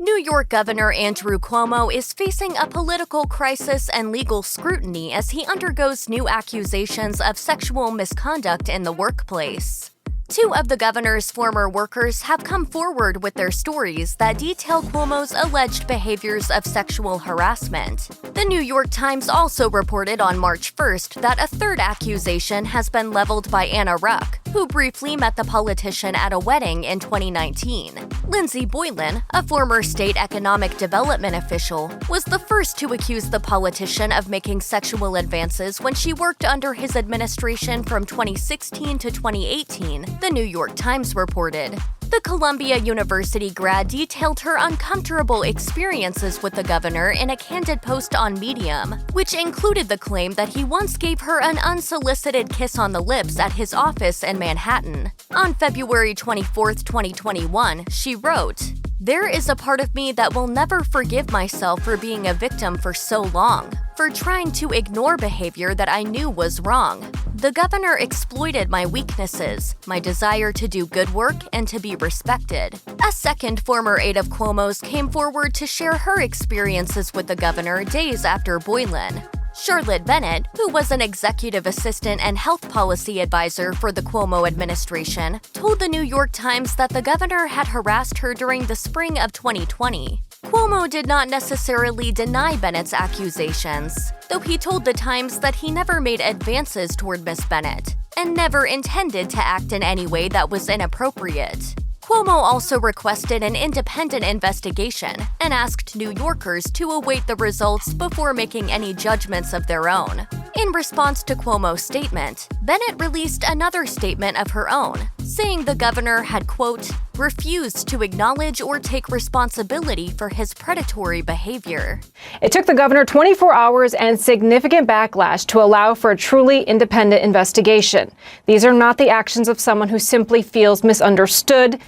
New York Governor Andrew Cuomo is facing a political crisis and legal scrutiny as he undergoes new accusations of sexual misconduct in the workplace. Two of the governor's former workers have come forward with their stories that detail Cuomo's alleged behaviors of sexual harassment. The New York Times also reported on March 1st that a third accusation has been leveled by Anna Ruck, who briefly met the politician at a wedding in 2019. Lindsey Boylan, a former state economic development official, was the first to accuse the politician of making sexual advances when she worked under his administration from 2016 to 2018, the New York Times reported. The Columbia University grad detailed her uncomfortable experiences with the governor in a candid post on Medium, which included the claim that he once gave her an unsolicited kiss on the lips at his office in Manhattan. On February 24, 2021, she wrote, "There is a part of me that will never forgive myself for being a victim for so long, for trying to ignore behavior that I knew was wrong. The governor exploited my weaknesses, my desire to do good work and to be respected." A second former aide of Cuomo's came forward to share her experiences with the governor days after Boylan. Charlotte Bennett, who was an executive assistant and health policy advisor for the Cuomo administration, told the New York Times that the governor had harassed her during the spring of 2020. Cuomo did not necessarily deny Bennett's accusations, though he told the Times that he never made advances toward Miss Bennett and never intended to act in any way that was inappropriate. Cuomo also requested an independent investigation and asked New Yorkers to await the results before making any judgments of their own. In response to Cuomo's statement, Bennett released another statement of her own, saying the governor had, quote, refused to acknowledge or take responsibility for his predatory behavior. It took the governor 24 hours and significant backlash to allow for a truly independent investigation. These are not the actions of someone who simply feels misunderstood.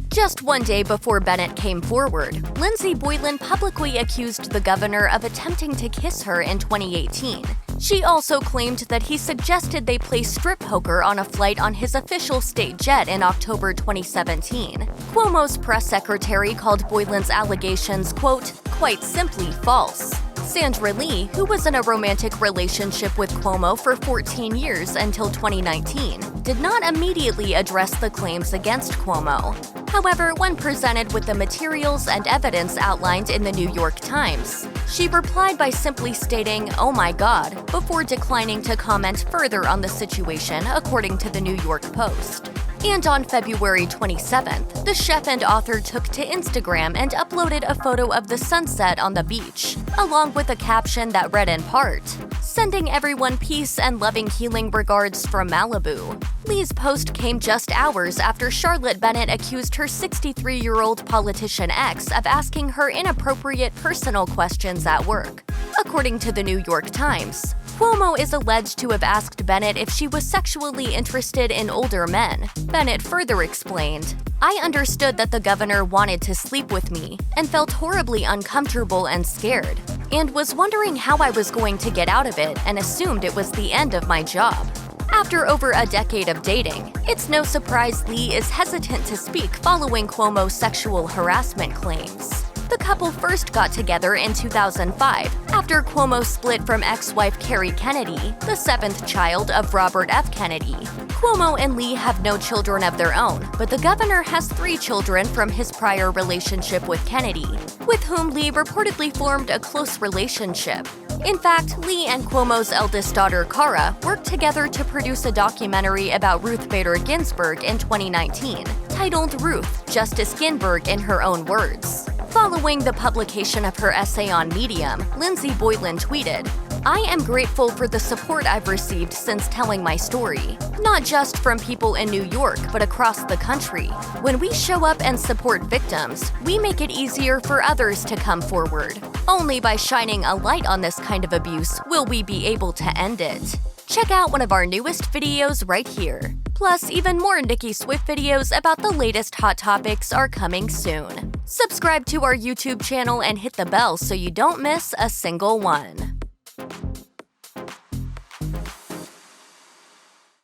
Just one day before Bennett came forward, Lindsey Boylan publicly accused the governor of attempting to kiss her in 2018. She also claimed that he suggested they play strip poker on a flight on his official state jet in October 2017. Cuomo's press secretary called Boylan's allegations, quote, quite simply false. Sandra Lee, who was in a romantic relationship with Cuomo for 14 years until 2019, did not immediately address the claims against Cuomo. However, when presented with the materials and evidence outlined in the New York Times, she replied by simply stating, "Oh my God," before declining to comment further on the situation, according to the New York Post. And on February 27th, the chef and author took to Instagram and uploaded a photo of the sunset on the beach, along with a caption that read in part, "Sending everyone peace and loving healing regards from Malibu." Lee's post came just hours after Charlotte Bennett accused her 63-year-old politician ex of asking her inappropriate personal questions at work. According to the New York Times, Cuomo is alleged to have asked Bennett if she was sexually interested in older men. Bennett further explained, "I understood that the governor wanted to sleep with me and felt horribly uncomfortable and scared, and was wondering how I was going to get out of it and assumed it was the end of my job." After over a decade of dating, it's no surprise Lee is hesitant to speak following Cuomo's sexual harassment claims. The couple first got together in 2005 after Cuomo split from ex-wife Kerry Kennedy, the seventh child of Robert F. Kennedy. Cuomo and Lee have no children of their own, but the governor has 3 children from his prior relationship with Kennedy, with whom Lee reportedly formed a close relationship. In fact, Lee and Cuomo's eldest daughter, Cara, worked together to produce a documentary about Ruth Bader Ginsburg in 2019, titled Ruth, Justice Ginsburg in Her Own Words. Following the publication of her essay on Medium, Lindsey Boylan tweeted, "I am grateful for the support I've received since telling my story, not just from people in New York, but across the country. When we show up and support victims, we make it easier for others to come forward. Only by shining a light on this kind of abuse will we be able to end it." Check out one of our newest videos right here. Plus, even more Nicki Swift videos about the latest hot topics are coming soon. Subscribe to our YouTube channel and hit the bell so you don't miss a single one.